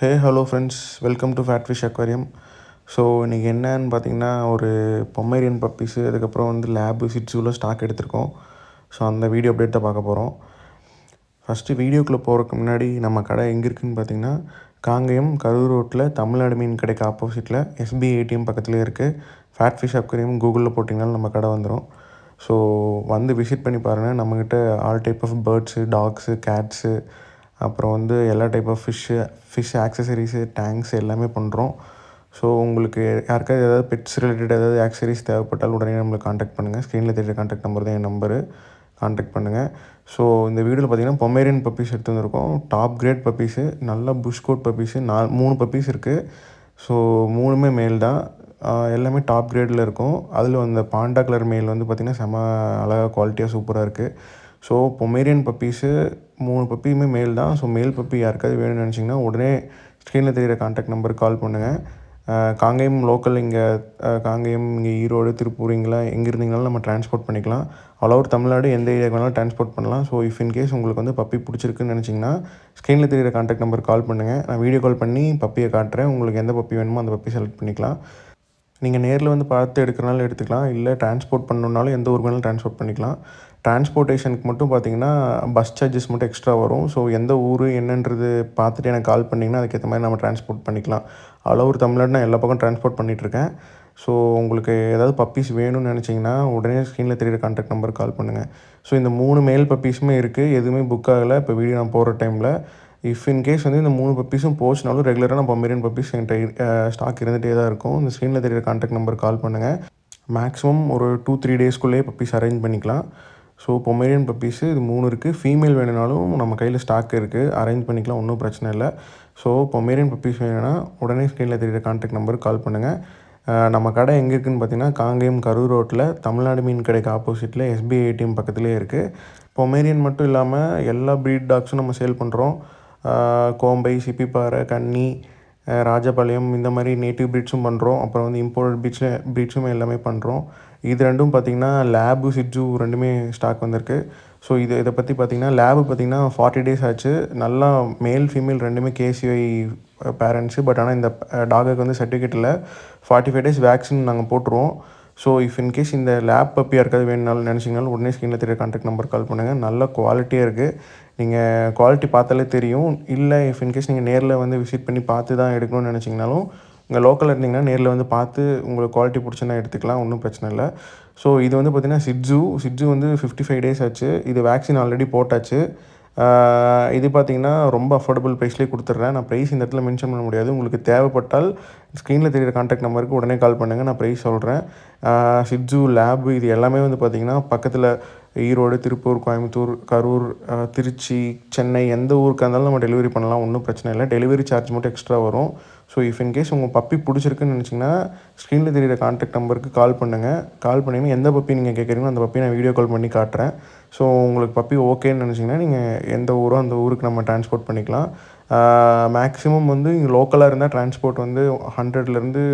Hey hello friends, welcome to fat fish aquarium. So இன்றைக்கி என்னன்னு பார்த்தீங்கன்னா, ஒரு பொமேரியன் பப்பீஸு, அதுக்கப்புறம் வந்து லேபு சிட்ஸுவில் ஸ்டாக் எடுத்திருக்கோம். ஸோ அந்த வீடியோ அப்டேட் தான் பார்க்க போகிறோம். ஃபஸ்ட்டு வீடியோக்குள்ளே போகிறதுக்கு முன்னாடி நம்ம கடை எங்கே இருக்குதுன்னு பார்த்தீங்கன்னா, காங்கேயம் கரூர் ரோட்டில் தமிழ்நாடு மீன் கடைக்கு ஆப்போசிட்டில் எஸ்பிஐ ஏடிஎம் பக்கத்துலேயே இருக்குது. ஃபேட் ஃபிஷ் அக்வாரியம் கூகுளில் போட்டிங்கனாலும் நம்ம கடை வந்துடும். ஸோ வந்து விசிட் பண்ணி பாருங்கள். நம்மக்கிட்ட all type of birds, dogs, cats, அப்புறம் வந்து எல்லா type of fish accessories, tanks எல்லாமே பண்ணுறோம். ஸோ உங்களுக்கு யாருக்காவது ஏதாவது பெட்ஸ் ரிலேட்டட் ஏதாவது ஆக்சசரிஸ் தேவைப்பட்டால் உடனே நம்மளை காண்டாக்ட் பண்ணுங்கள். ஸ்க்ரீனில் தெரியுற காண்டாக்ட் நம்பர் தான் என் நம்பரு. காண்டாக்ட் பண்ணுங்கள். ஸோ இந்த வீடியோவில் பார்த்தீங்கன்னா பொமேரியன் பப்பீஸ் எடுத்து வந்திருக்கோம். டாப் கிரேட் பப்பீஸு, நல்ல புஷ் கோட் பப்பீஸு. 3 பப்பீஸ் இருக்குது. ஸோ 3மே மேல் தான். எல்லாமே டாப் கிரேடில் இருக்கும். அதில் அந்த பாண்டா கலர் மேல் வந்து பார்த்திங்கன்னா செம அழகாக குவாலிட்டியாக சூப்பராக இருக்குது. ஸோ பொமேரியன் பப்பீஸு 3 பப்பியுமே மேல் தான். ஸோ மேல் பப்பி யாருக்காவது வேணும்னு நினச்சிங்கன்னா உடனே ஸ்க்ரீனில் தெரிகிற காண்டாக்ட் நம்பருக்கு கால் பண்ணுங்கள். காங்கேயம் லோக்கல், இங்கே காங்கேயம், இங்கே ஈரோடு, திருப்பூர், இங்கெல்லாம் எங்கே இருந்தீங்கனாலும் நம்ம ட்ரான்ஸ்போர்ட் பண்ணிக்கலாம். ஆல் ஓவர் தமிழ்நாடு எந்த ஏரியாவுக்கு வேணாலும் ட்ரான்ஸ்போர்ட் பண்ணலாம். ஸோ இஃப் இன்கேஸ் உங்களுக்கு வந்து பப்பி பிடிச்சிருக்குன்னு நினச்சிங்கன்னா ஸ்க்ரீனில் தெரிகிற காண்டாக்ட் நம்பருக்கு கால் பண்ணுங்கள். நான் வீடியோ கால் பண்ணி பப்பியை காட்டுறேன். உங்களுக்கு எந்த பப்பி வேணுமோ அந்த பப்பி செலக்ட் பண்ணிக்கலாம். நீங்கள் நேரில் வந்து பார்த்து எடுக்கிறனாலும் எடுத்துக்கலாம். இல்லை ட்ரான்ஸ்போர்ட் பண்ணணுன்னாலும் எந்த ஊருக்கு வேணாலும் ட்ரான்ஸ்போர்ட் பண்ணிக்கலாம். ட்ரான்ஸ்போர்ட்டேஷனுக்கு மட்டும் பார்த்தீங்கன்னா பஸ் சார்ஜஸ் மட்டும் எக்ஸ்ட்ரா வரும். ஸோ எந்த ஊர் என்னன்றது பார்த்துட்டு எனக்கு கால் பண்ணிங்கன்னா அதுக்கேற்ற மாதிரி நம்ம ட்ரான்ஸ்போர்ட் பண்ணிக்கலாம். ஆல் ஓவர் தமிழ்நாடு நான் எல்லா பக்கம் ட்ரான்ஸ்போர்ட் பண்ணிகிட்ருக்கேன். ஸோ உங்களுக்கு ஏதாவது பப்பீஸ் வேணும்னு நினச்சிங்கன்னா உடனே ஸ்க்ரீனில் தெரியுற காண்டாக்ட் நம்பருக்கு கால் பண்ணுங்கள். ஸோ இந்த 3 மேல் பப்பீஸுமே இருக்குது. எதுவுமே புக் ஆகலை. இப்போ வீடியோ நான் போகிற டைமில் இஃப் இன்கேஸ் வந்து இந்த 3 பப்பீஸும் போச்சுனாலும் ரெகுலராக நான் பொமேரியன் பப்பீஸ் என்கிட்ட ஸ்டாக் இருந்துகிட்டே தான் இருக்கும். இந்த ஸ்க்ரீனில் தெரியுற காண்டாக்ட் நம்பருக்கு கால் பண்ணுங்கள். மேக்ஸிமம் ஒரு 2-3 டேஸ்க்குள்ளேயே பப்பீஸ் அரேஞ்ச் பண்ணிக்கலாம். ஸோ பொமேரியன் பப்பீஸு இது 3 இருக்குது. ஃபீமேல் வேணுனாலும் நம்ம கையில் ஸ்டாக் இருக்குது, அரேஞ்ச் பண்ணிக்கலாம், ஒன்றும் பிரச்சனை இல்லை. ஸோ பொமேரியன் பப்பீஸ் வேணும்னா உடனே ஸ்க்ரீனில் தெரியுற காண்டாக்ட் நம்பருக்கு கால் பண்ணுங்கள். நம்ம கடை எங்கே இருக்குதுன்னு பார்த்தீங்கன்னா காங்கேயம் கரூர் ரோட்டில் தமிழ்நாடு மீன் கடைக்கு ஆப்போசிட்டில் எஸ்பிஐ ஏடிஎம் பக்கத்துலேயே இருக்குது. பொமேரியன் மட்டும் இல்லாமல் எல்லா ப்ரீட் டாக்ஸும் நம்ம சேல் பண்ணுறோம். கோம்பை, சிப்பிப்பாறை, கன்னி, ராஜபாளையம், இந்த மாதிரி நேட்டிவ் ப்ரீட்ஸும் பண்ணுறோம். அப்புறம் வந்து இம்போர்ட்டட் ப்ரீட்ஸும் எல்லாமே பண்ணுறோம். இது ரெண்டும் பார்த்திங்கன்னா லேபு, சிட்ஸு ரெண்டுமே ஸ்டாக் வந்திருக்கு. ஸோ இதை பற்றி பார்த்திங்கன்னா லேபு பார்த்திங்கன்னா 40 டேஸ் ஆச்சு. நல்லா மேல் ஃபீமேல் ரெண்டுமே கேசிஐ பேரண்ட்ஸு. பட் ஆனால் இந்த டாகுக்கு வந்து சர்டிஃபிகேட் இல்லை. 45 டேஸ் வேக்சின் நாங்கள் போட்டுருவோம். ஸோ இஃப் இன்கேஸ் இந்த லேப் பப்பி யாருக்காவது வேணுனாலும் நினச்சிங்கனாலும் உடனே ஸ்க்ரீனில் தெரியுற காண்டாக்ட் நம்பர் கால் பண்ணுங்கள். நல்ல குவாலிட்டியாக இருக்குது. நீங்கள் குவாலிட்டி பார்த்தாலே தெரியும். இல்லை இஃப் இன்கேஸ் நீங்கள் நேரில் வந்து விசிட் பண்ணி பார்த்து தான் எடுக்கணும்னு நினச்சிங்கனாலும் இங்கே லோக்கலில் இருந்தீங்கன்னா நேரில் வந்து பார்த்து உங்களுக்கு குவாலிட்டி பிடிச்சுன்னா எடுத்துக்கலாம், ஒன்றும் பிரச்சனை இல்லை. ஸோ இது வந்து பார்த்திங்கன்னா சிட்ஸு வந்து 55 டேஸ் ஆச்சு. இது வேக்சின் ஆல்ரெடி போட்டாச்சு. இது பார்த்திங்கன்னா ரொம்ப அஃபோர்டபுள் ப்ரைஸ்லேயே கொடுத்துட்றேன். நான் ப்ரைஸ் இந்த இடத்துல மென்ஷன் பண்ண முடியாது. உங்களுக்கு தேவைப்பட்டால் ஸ்க்ரீனில் தெரியுற காண்டாக்ட் நம்பருக்கு உடனே கால் பண்ணுங்கள். நான் ப்ரைஸ் சொல்கிறேன். சிட்ஸு, லேபு இது எல்லாமே வந்து பார்த்திங்கன்னா பக்கத்தில் ஈரோடு, திருப்பூர், கோயம்புத்தூர், கரூர், திருச்சி, சென்னை எந்த ஊருக்காக இருந்தாலும் நம்ம டெலிவரி பண்ணலாம், ஒன்றும் பிரச்சனை இல்லை. டெலிவரி சார்ஜ் மட்டும் எக்ஸ்ட்ரா வரும். ஸோ இஃப் இன்கேஸ் உங்கள் பப்பி பிடிச்சிருக்குன்னு நினச்சிங்கன்னா ஸ்க்ரீனில் தெரியுற காண்டாக்ட் நம்பருக்கு கால் பண்ணுங்கள். கால் பண்ணிங்கன்னா எந்த பப்பி நீங்கள் கேட்குறீங்களோ அந்த பப்பி நான் வீடியோ கால் பண்ணி காட்டுறேன். ஸோ உங்களுக்கு பப்பி ஓகேன்னு நினச்சிங்கன்னா நீங்கள் எந்த ஊரோ அந்த ஊருக்கு நம்ம ட்ரான்ஸ்போர்ட் பண்ணிக்கலாம். மேக்ஸிமம் வந்து இங்கே லோக்கலாக இருந்தால் ட்ரான்ஸ்போர்ட் வந்து 100லேருந்து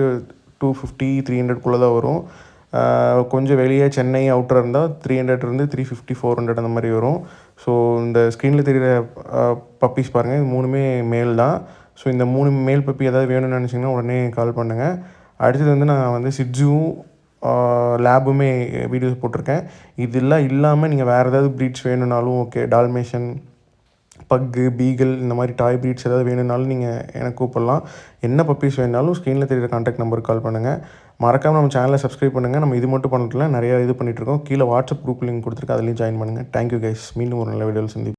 250, 300க்குள்ளே தான் வரும். கொஞ்சம் வெளியே சென்னை அவுட்டர் இருந்தால் 300லேருந்து 350, 400 அந்த மாதிரி வரும். ஸோ இந்த ஸ்க்ரீனில் தெரிகிற பப்பீஸ் பாருங்கள், இது 3மே மேல் தான். ஸோ இந்த 3 மேல் பப்பி ஏதாவது வேணும்னு நினச்சிங்கன்னா உடனே கால் பண்ணுங்கள். அடுத்தது வந்து நான் வந்து சிட்ஸும் லேபுமே வீடியோஸ் போட்டிருக்கேன். இதெல்லாம் இல்லாமல் நீங்கள் வேறு ஏதாவது ப்ரீட்ஸ் வேணும்னாலும் ஓகே, டால்மேஷன், பக்கு, பீகல் இந்த மாதிரி டாய் ப்ரீட்ஸ் ஏதாவது வேணும்னாலும் நீங்கள் எனக்கு கூப்பிடலாம். என்ன பப்பீஸ் வேணுனாலும் ஸ்க்ரீனில் தெரியுற காண்டாக்ட் நம்பருக்கு கால் பண்ணுங்கள். மறக்காமல் நம்ம சேனலை சப்ஸ்கிரைப் பண்ணுங்கள். நம்ம இது மட்டும் பண்ணல, நிறையா இது பண்ணிகிட்ருக்கோம். கீழே வாட்ஸ்அப் குரூப் லிங்க் கொடுத்துருக்கேன், அதுலேயும் ஜாயின் பண்ணுங்கள். Thank you guys. மீண்டும் ஒரு நல்ல வீடியோவில் சந்திப்போம்.